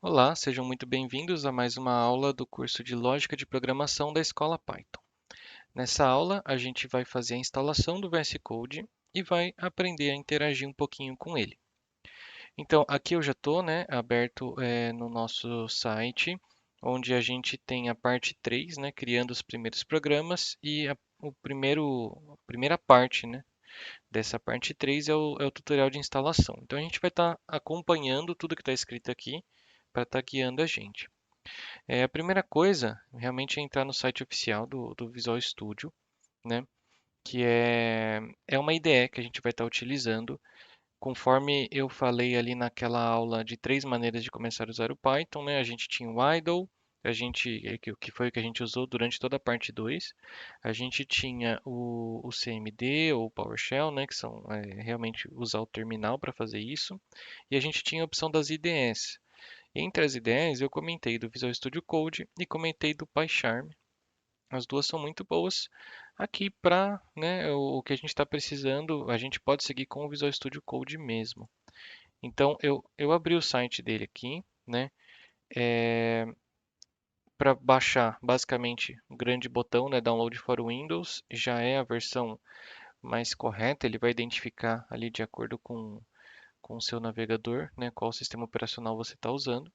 Olá, sejam muito bem-vindos a mais uma aula do curso de Lógica de Programação da Escola Python. Nessa aula, a gente vai fazer a instalação do VS Code e vai aprender a interagir um pouquinho com ele. Então, aqui eu já estou, aberto no nosso site, onde a gente tem a parte 3, criando os primeiros programas, e a primeira parte, dessa parte 3 é o tutorial de instalação. Então, a gente vai estar acompanhando tudo que está escrito aqui para estar guiando a gente. A primeira coisa realmente é entrar no site oficial do Visual Studio, né? Que é uma IDE que a gente vai estar utilizando. Conforme eu falei ali naquela aula de três maneiras de começar a usar o Python, né? A gente tinha o idle, que foi o que a gente usou durante toda a parte 2. A gente tinha o CMD ou o PowerShell, né? Que são realmente usar o terminal para fazer isso. E a gente tinha a opção das IDEs. Entre as ideias, eu comentei do Visual Studio Code e comentei do PyCharm. As duas são muito boas. Aqui para, o que a gente está precisando, a gente pode seguir com o Visual Studio Code mesmo. Então eu abri o site dele aqui, né? Para baixar, basicamente, o grande botão, né? Download for Windows, já é a versão mais correta. Ele vai identificar ali de acordo com o seu navegador, né? Qual sistema operacional você está usando.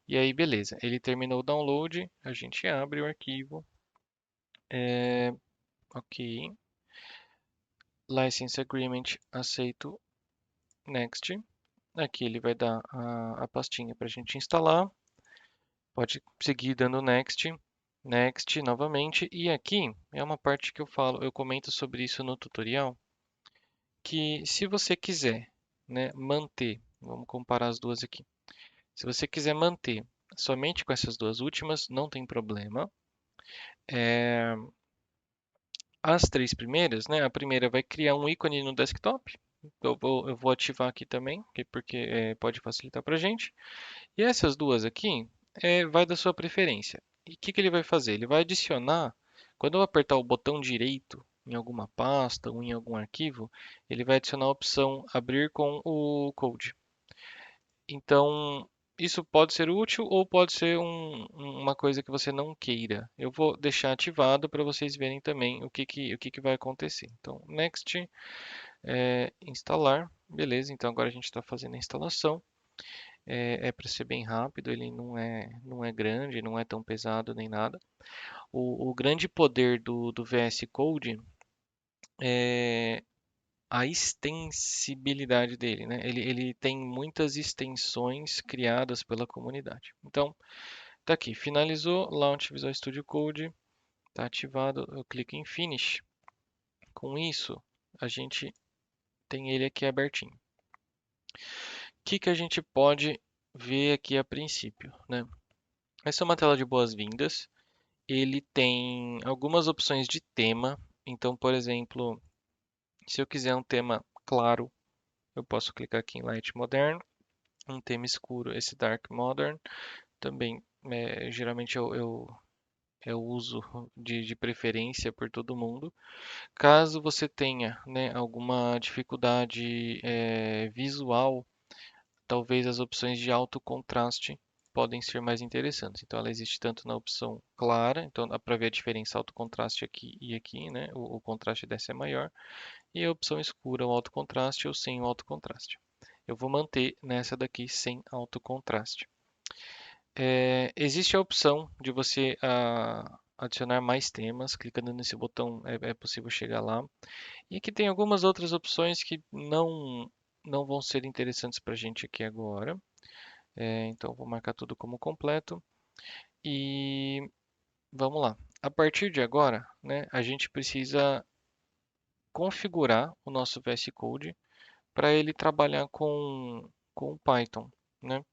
E aí, beleza. Ele terminou o download, a gente abre o arquivo. Ok. License Agreement, aceito. Next. Aqui ele vai dar a pastinha para a gente instalar. Pode seguir dando Next. Next novamente. E aqui é uma parte que eu falo, eu comento sobre isso no tutorial, que se você quiser, manter, vamos comparar as duas aqui. Se você quiser manter somente com essas duas últimas, não tem problema. É, As três primeiras, a primeira vai criar um ícone no desktop. Eu vou ativar aqui também, porque pode facilitar para a gente. E essas duas aqui, vai da sua preferência. E o que que ele vai fazer? Ele vai adicionar, quando eu apertar o botão direito em alguma pasta ou em algum arquivo, ele vai adicionar a opção abrir com o code. Então, isso pode ser útil ou pode ser uma coisa que você não queira. Eu vou deixar ativado para vocês verem também o que que vai acontecer. Então, next, instalar. Beleza, então agora a gente está fazendo a instalação. É para ser bem rápido, ele não é grande, não é tão pesado nem nada. O grande poder do VS Code é a extensibilidade dele, né? Ele tem muitas extensões criadas pela comunidade. Então, tá aqui, finalizou, Launch Visual Studio Code, tá ativado, eu clico em Finish. Com isso, a gente tem ele aqui abertinho. O que que a gente pode ver aqui a princípio, né? Essa é uma tela de boas-vindas. Ele tem algumas opções de tema. Então, por exemplo, se eu quiser um tema claro, eu posso clicar aqui em Light Modern. Um tema escuro, esse Dark Modern. Também, geralmente eu uso de preferência por todo mundo. Caso você tenha, alguma dificuldade visual, talvez as opções de alto contraste podem ser mais interessantes. Então, ela existe tanto na opção clara, então dá para ver a diferença alto contraste aqui e aqui, né? O contraste dessa é maior. E a opção escura, o alto contraste ou sem o alto contraste. Eu vou manter nessa daqui sem alto contraste. Existe a opção de você adicionar mais temas. Clicando nesse botão é possível chegar lá. E aqui tem algumas outras opções que não vão ser interessantes para a gente aqui agora. Então, vou marcar tudo como completo. E vamos lá. A partir de agora, a gente precisa configurar o nosso VS Code para ele trabalhar com o Python, né?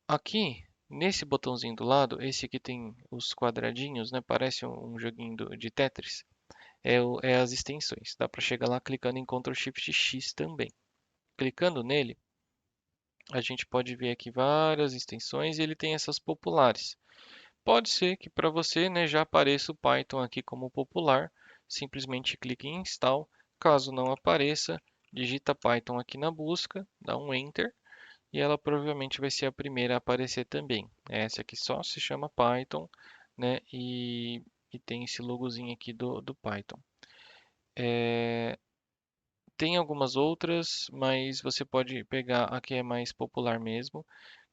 Aqui, nesse botãozinho do lado, esse aqui tem os quadradinhos, né? Parece um joguinho de Tetris. É as extensões. Dá para chegar lá clicando em Ctrl Shift X também. Clicando nele, a gente pode ver aqui várias extensões e ele tem essas populares. Pode ser que para você, já apareça o Python aqui como popular. Simplesmente clique em Install. Caso não apareça, digita Python aqui na busca, dá um Enter e ela provavelmente vai ser a primeira a aparecer também. Essa aqui só se chama Python, né? E tem esse logozinho aqui do Python. Tem algumas outras, mas você pode pegar a que é mais popular mesmo.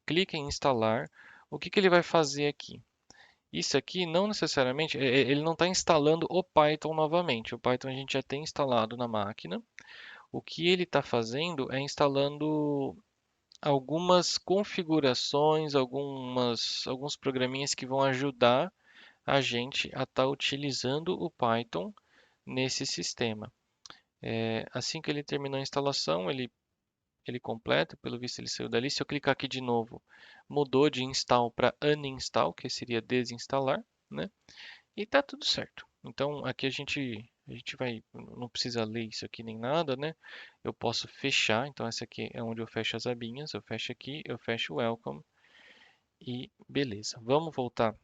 Clica em instalar. O que que ele vai fazer aqui? Isso aqui não necessariamente, ele não está instalando o Python novamente. O Python a gente já tem instalado na máquina. O que ele está fazendo é instalando algumas configurações, alguns programinhas que vão ajudar a gente a estar utilizando o Python nesse sistema. Assim que ele terminou a instalação, ele completa, pelo visto ele saiu dali. Se eu clicar aqui de novo, mudou de install para uninstall, que seria desinstalar, né? E tá tudo certo. Então aqui a gente vai, não precisa ler isso aqui nem nada, né? Eu posso fechar, então essa aqui é onde eu fecho as abinhas. Eu fecho aqui, eu fecho o welcome e beleza. Vamos voltar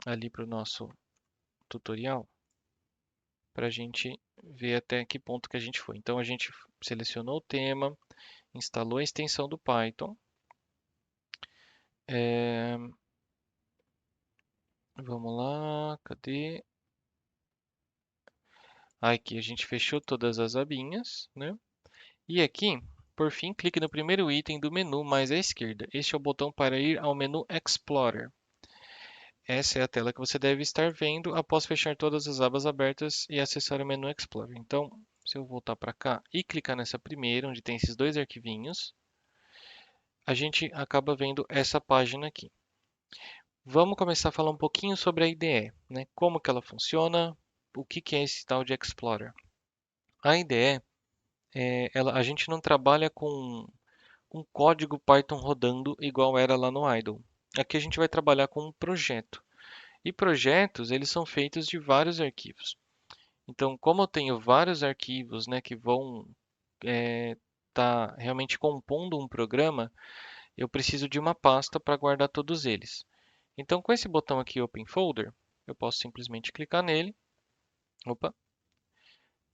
ali para o nosso tutorial para a gente ver até que ponto que a gente foi. Então a gente selecionou o tema, instalou a extensão do Python. É, Vamos lá, cadê? Aqui a gente fechou todas as abinhas, né? E aqui, por fim, clique no primeiro item do menu mais à esquerda. Este é o botão para ir ao menu Explorer. Essa é a tela que você deve estar vendo após fechar todas as abas abertas e acessar o menu Explorer. Então, se eu voltar para cá e clicar nessa primeira, onde tem esses dois arquivinhos, a gente acaba vendo essa página aqui. Vamos começar a falar um pouquinho sobre a IDE, né? Como que ela funciona, o que que é esse tal de Explorer. A IDE, a gente não trabalha com um código Python rodando igual era lá no idle. Aqui a gente vai trabalhar com um projeto. E projetos, eles são feitos de vários arquivos. Então, como eu tenho vários arquivos, né, que vão estar realmente compondo um programa, eu preciso de uma pasta para guardar todos eles. Então, com esse botão aqui, Open Folder, eu posso simplesmente clicar nele, opa,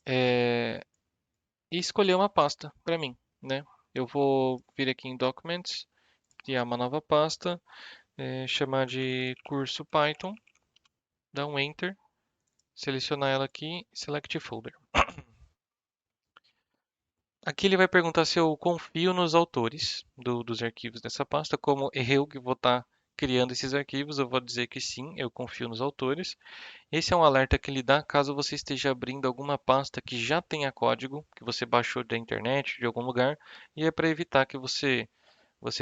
e escolher uma pasta para mim, né? Eu vou vir aqui em Documents, criar uma nova pasta, chamar de curso Python, dar um Enter, selecionar ela aqui, Select Folder. Aqui ele vai perguntar se eu confio nos autores dos arquivos dessa pasta, como eu que vou estar criando esses arquivos, eu vou dizer que sim, eu confio nos autores. Esse é um alerta que ele dá caso você esteja abrindo alguma pasta que já tenha código, que você baixou da internet, de algum lugar, e é para evitar que você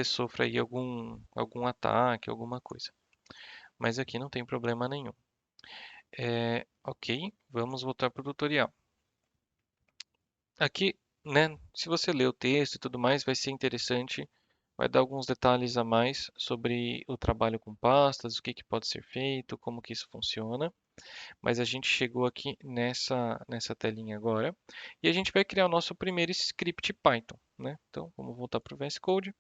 sofra aí algum ataque, alguma coisa. Mas aqui não tem problema nenhum. Ok, vamos voltar para o tutorial. Aqui, né, se você ler o texto e tudo mais, vai ser interessante, vai dar alguns detalhes a mais sobre o trabalho com pastas, o que que pode ser feito, como que isso funciona. Mas a gente chegou aqui nessa telinha agora e a gente vai criar o nosso primeiro script Python, né? Então, vamos voltar para o VS Code.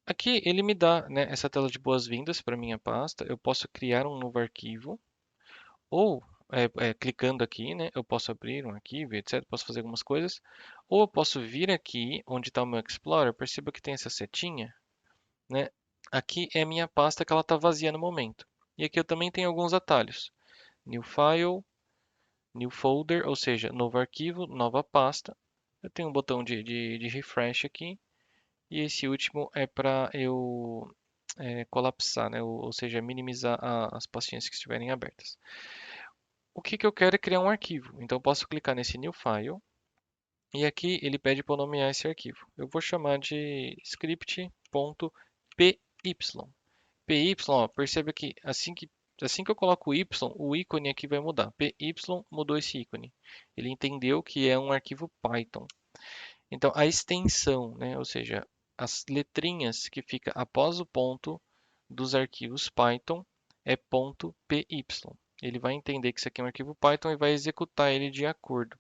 Aqui ele me dá, né, essa tela de boas-vindas para minha pasta. Eu posso criar um novo arquivo ou clicando aqui, né, eu posso abrir um arquivo, etc. Posso fazer algumas coisas. Ou eu posso vir aqui onde está o meu Explorer. Perceba que tem essa setinha, né? Aqui é a minha pasta que ela está vazia no momento. E aqui eu também tenho alguns atalhos. New File, New Folder, ou seja, novo arquivo, nova pasta. Eu tenho um botão de refresh aqui. E esse último é para eu colapsar, né? Ou seja, minimizar as pastinhas que estiverem abertas. O que que eu quero é criar um arquivo. Então eu posso clicar nesse New File. E aqui ele pede para eu nomear esse arquivo. Eu vou chamar de script.py. PY, ó, perceba que assim que eu coloco o Y, o ícone aqui vai mudar. PY mudou esse ícone. Ele entendeu que é um arquivo Python. Então, a extensão, né, ou seja, as letrinhas que fica após o ponto dos arquivos Python é .py. Ele vai entender que isso aqui é um arquivo Python e vai executar ele de acordo.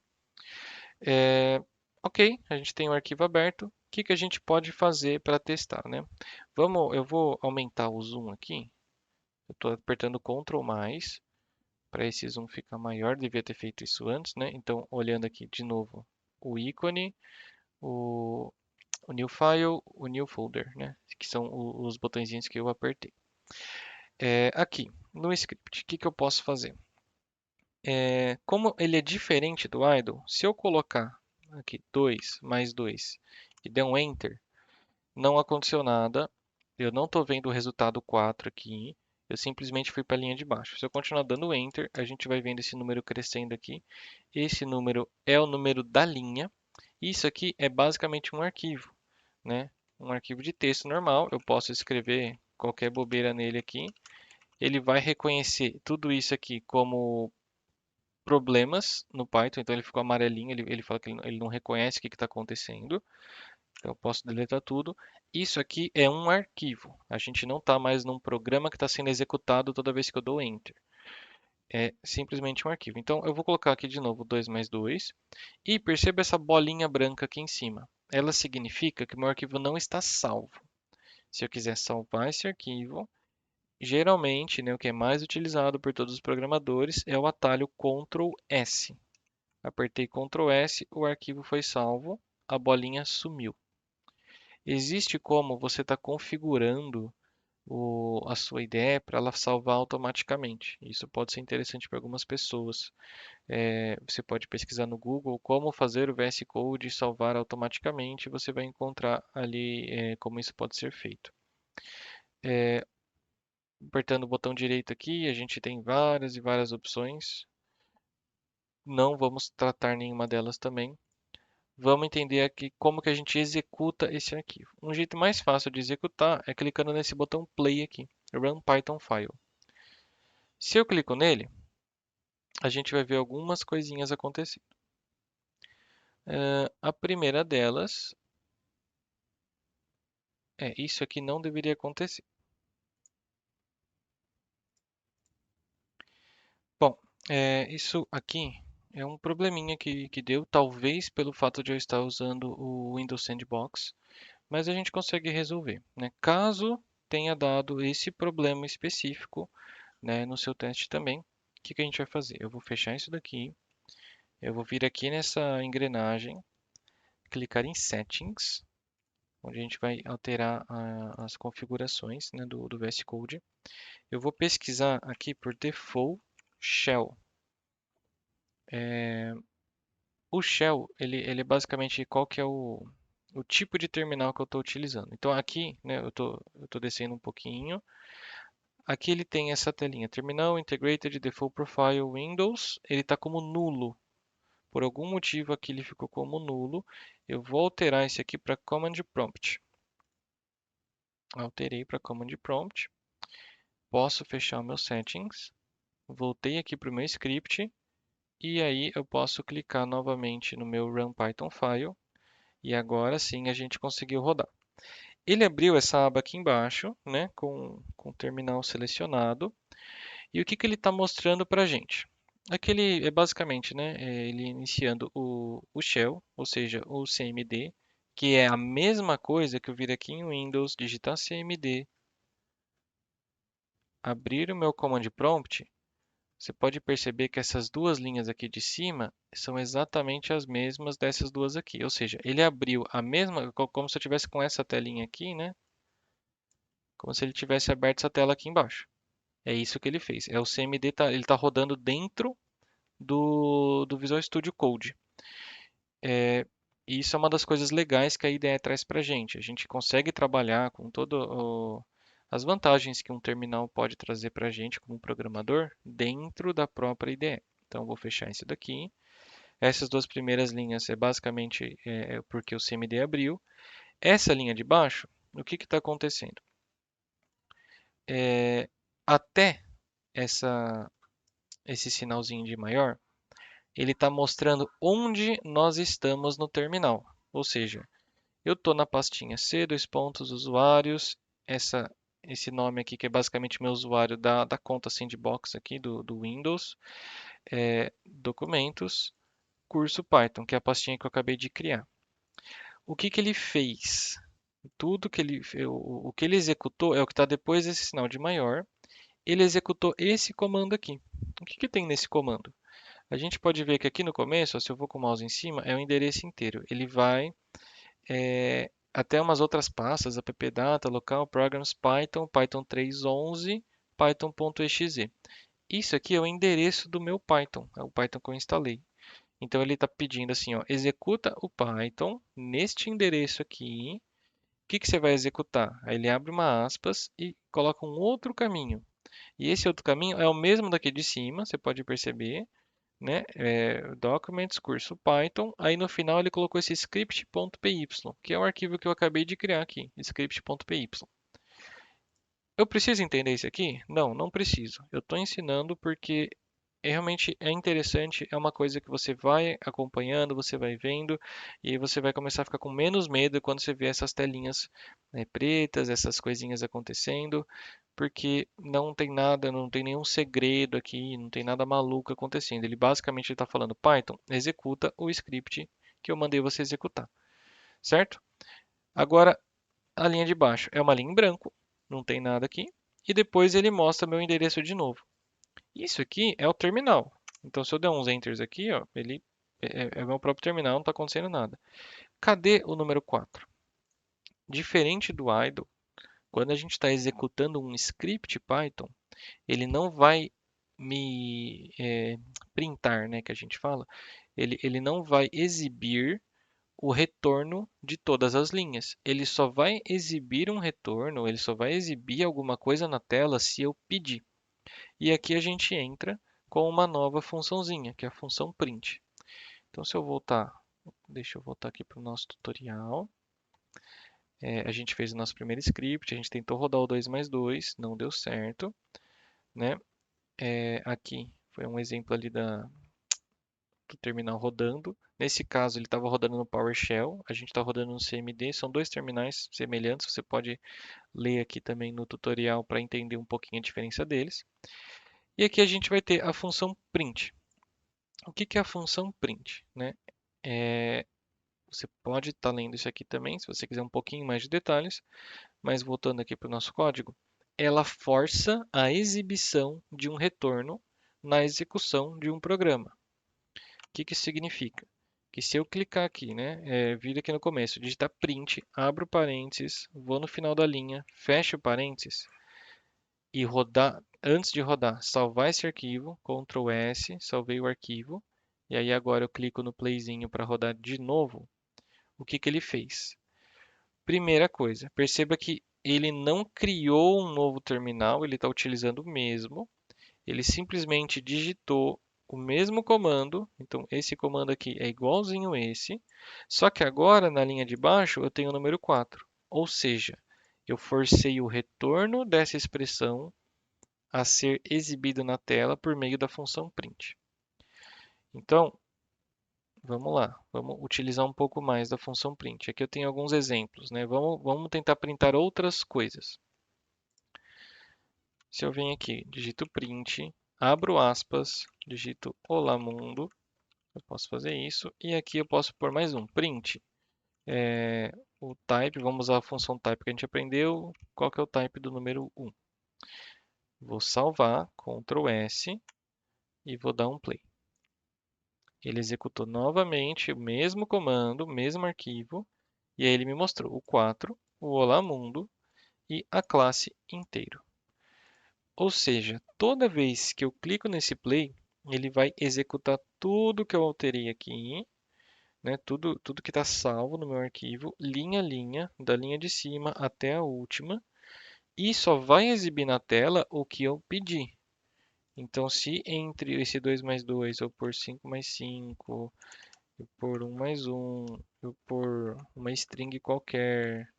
Ok, a gente tem o arquivo aberto. O que que a gente pode fazer para testar, né? Eu vou aumentar o zoom aqui. Eu estou apertando Ctrl mais para esse zoom ficar maior. Devia ter feito isso antes, né? Então, olhando aqui de novo o ícone, o, o new file, o new folder, né? Que são os botõezinhos que eu apertei. Aqui, no script, o que eu posso fazer? Como ele é diferente do idle, se eu colocar aqui 2 mais 2 e der um enter, não aconteceu nada. Eu não estou vendo o resultado 4 aqui. Eu simplesmente fui para a linha de baixo. Se eu continuar dando enter, a gente vai vendo esse número crescendo aqui. Esse número é o número da linha. Isso aqui é basicamente um arquivo, né? Um arquivo de texto normal. Eu posso escrever qualquer bobeira nele aqui. Ele vai reconhecer tudo isso aqui como problemas no Python. Então ele ficou amarelinho. Ele fala que ele não reconhece o que está acontecendo. Então, eu posso deletar tudo. Isso aqui é um arquivo. A gente não está mais num programa que está sendo executado toda vez que eu dou Enter. É simplesmente um arquivo. Então, eu vou colocar aqui de novo 2 mais 2. E perceba essa bolinha branca aqui em cima. Ela significa que o meu arquivo não está salvo. Se eu quiser salvar esse arquivo, geralmente, né, o que é mais utilizado por todos os programadores é o atalho Ctrl S. Apertei Ctrl S, o arquivo foi salvo, a bolinha sumiu. Existe como você está configurando a sua ideia para ela salvar automaticamente. Isso pode ser interessante para algumas pessoas. Você pode pesquisar no Google como fazer o VS Code salvar automaticamente. Você vai encontrar ali como isso pode ser feito. Apertando o botão direito aqui, a gente tem várias e várias opções. Não vamos tratar nenhuma delas também. Vamos entender aqui como que a gente executa esse arquivo. Um jeito mais fácil de executar é clicando nesse botão play aqui, Run Python File. Se eu clico nele, a gente vai ver algumas coisinhas acontecendo. A primeira delas isso aqui não deveria acontecer. Bom, isso aqui é um probleminha que deu, talvez pelo fato de eu estar usando o Windows Sandbox, mas a gente consegue resolver, né? Caso tenha dado esse problema específico, né, no seu teste também, o que a gente vai fazer? Eu vou fechar isso daqui, eu vou vir aqui nessa engrenagem, clicar em Settings, onde a gente vai alterar as configurações, né, do VS Code. Eu vou pesquisar aqui por Default Shell. O Shell, ele é basicamente qual que é o tipo de terminal que eu estou utilizando. Então aqui, né, eu tô descendo um pouquinho. Aqui ele tem essa telinha, Terminal Integrated Default Profile Windows. Ele está como nulo. Por algum motivo aqui ele ficou como nulo. Eu vou alterar esse aqui para Command Prompt. Alterei para Command Prompt. Posso fechar meus settings. Voltei aqui para o meu script. E aí eu posso clicar novamente no meu Run Python File. E agora sim a gente conseguiu rodar. Ele abriu essa aba aqui embaixo, né, com o terminal selecionado. E o que ele está mostrando para a gente? Aqui ele é basicamente, né, ele iniciando o shell, ou seja, o CMD, que é a mesma coisa que eu vir aqui em Windows, digitar CMD, abrir o meu command prompt. Você pode perceber que essas duas linhas aqui de cima são exatamente as mesmas dessas duas aqui. Ou seja, ele abriu a mesma, como se eu tivesse com essa telinha aqui, né? Como se ele tivesse aberto essa tela aqui embaixo. É isso que ele fez. O CMD ele está rodando dentro do Visual Studio Code. E isso é uma das coisas legais que a IDE traz para a gente. A gente consegue trabalhar com todas as vantagens que um terminal pode trazer para a gente como programador dentro da própria IDE. Então, vou fechar isso daqui. Essas duas primeiras linhas é basicamente porque o CMD abriu. Essa linha de baixo, o que está acontecendo? Até esse sinalzinho de maior, ele está mostrando onde nós estamos no terminal. Ou seja, eu estou na pastinha C, dois pontos, usuários, esse nome aqui que é basicamente meu usuário da conta Sandbox aqui do Windows, documentos, curso Python, que é a pastinha que eu acabei de criar. O que ele fez? Tudo que o que ele executou é o que está depois desse sinal de maior. Ele executou esse comando aqui. O que tem nesse comando? A gente pode ver que aqui no começo, se eu vou com o mouse em cima, é o endereço inteiro. Ele vai até umas outras pastas, appdata, local, programs, Python, Python 3.11, python.exe. Isso aqui é o endereço do meu Python, é o Python que eu instalei. Então ele está pedindo assim, ó, executa o Python neste endereço aqui. O que que você vai executar? Aí ele abre uma aspas e coloca um outro caminho. E esse outro caminho é o mesmo daqui de cima, você pode perceber, né? Documents, curso Python. Aí no final ele colocou esse script.py, que é o arquivo que eu acabei de criar aqui, script.py. Eu preciso entender isso aqui? Não, não preciso. Eu estou ensinando porque realmente é interessante, é uma coisa que você vai acompanhando, você vai vendo, e aí você vai começar a ficar com menos medo quando você vê essas telinhas, né, pretas, essas coisinhas acontecendo, porque não tem nada, não tem nenhum segredo aqui, não tem nada maluco acontecendo. Ele basicamente está falando, Python, executa o script que eu mandei você executar, certo? Agora, a linha de baixo é uma linha em branco, não tem nada aqui, e depois ele mostra meu endereço de novo. Isso aqui é o terminal. Então, se eu der uns enters aqui, ó, ele é o meu próprio terminal, não está acontecendo nada. Cadê o número 4? Diferente do idle, quando a gente está executando um script Python, ele não vai me printar, né, que a gente fala, ele não vai exibir o retorno de todas as linhas. Ele só vai exibir um retorno, ele só vai exibir alguma coisa na tela se eu pedir. E aqui a gente entra com uma nova funçãozinha, que é a função print. Então, se eu voltar, deixa eu voltar aqui para o nosso tutorial. A gente fez o nosso primeiro script, a gente tentou rodar o 2 mais 2, não deu certo, né? Aqui foi um exemplo ali do terminal rodando. Nesse caso, ele estava rodando no PowerShell, a gente está rodando no CMD, são dois terminais semelhantes, você pode ler aqui também no tutorial para entender um pouquinho a diferença deles. E aqui a gente vai ter a função print. O que que é a função print, né? Você pode estar lendo isso aqui também, se você quiser um pouquinho mais de detalhes, mas voltando aqui para o nosso código, ela força a exibição de um retorno na execução de um programa. O que que isso significa? Que se eu clicar aqui, né, vir aqui no começo, digitar print, abro parênteses, vou no final da linha, fecho parênteses e rodar, antes de rodar, salvar esse arquivo, Ctrl S, salvei o arquivo, e aí agora eu clico no playzinho para rodar de novo. O que que ele fez? Primeira coisa, perceba que ele não criou um novo terminal, ele está utilizando o mesmo. Ele simplesmente digitou o mesmo comando. Então, esse comando aqui é igualzinho esse. Só que agora, na linha de baixo, eu tenho o número 4. Ou seja, eu forcei o retorno dessa expressão a ser exibido na tela por meio da função print. Então, vamos lá, vamos utilizar um pouco mais da função print. Aqui eu tenho alguns exemplos, né? Vamos tentar printar outras coisas. Se eu venho aqui, digito print, abro aspas, digito olá mundo, eu posso fazer isso. E aqui eu posso pôr mais um, print. O type, vamos usar a função type que a gente aprendeu. Qual que é o type do número 1? Vou salvar, Ctrl S, e vou dar um play. Ele executou novamente o mesmo comando, o mesmo arquivo, e aí ele me mostrou o 4, o Olá Mundo e a classe inteiro. Ou seja, toda vez que eu clico nesse play, ele vai executar tudo que eu alterei aqui, né? Tudo que está salvo no meu arquivo, linha a linha, da linha de cima até a última, e só vai exibir na tela o que eu pedi. Então, se entre esse 2 mais 2 eu pôr 5 mais 5, eu pôr 1 mais 1, eu pôr uma string qualquer,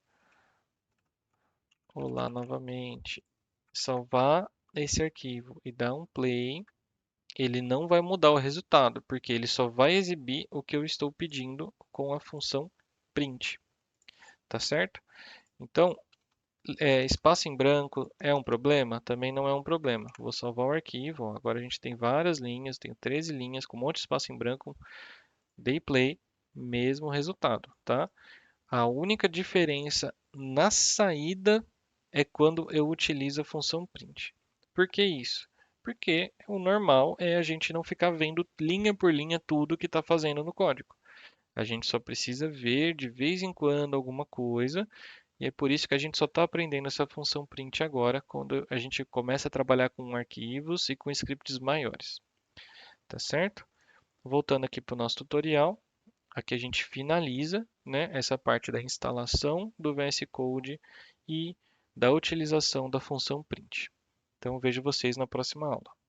olá novamente, salvar esse arquivo e dar um play, ele não vai mudar o resultado, porque ele só vai exibir o que eu estou pedindo com a função print, tá certo? Então, espaço em branco é um problema? Também não é um problema. Vou salvar o arquivo. Ó. Agora a gente tem várias linhas, tem 13 linhas com um monte de espaço em branco. Dei play, mesmo resultado, tá? A única diferença na saída é quando eu utilizo a função print. Por que isso? Porque o normal é a gente não ficar vendo linha por linha tudo que está fazendo no código. A gente só precisa ver de vez em quando alguma coisa, e é por isso que a gente só está aprendendo essa função print agora, quando a gente começa a trabalhar com arquivos e com scripts maiores, tá certo? Voltando aqui para o nosso tutorial, aqui a gente finaliza, né, essa parte da instalação do VS Code e da utilização da função print. Então, vejo vocês na próxima aula.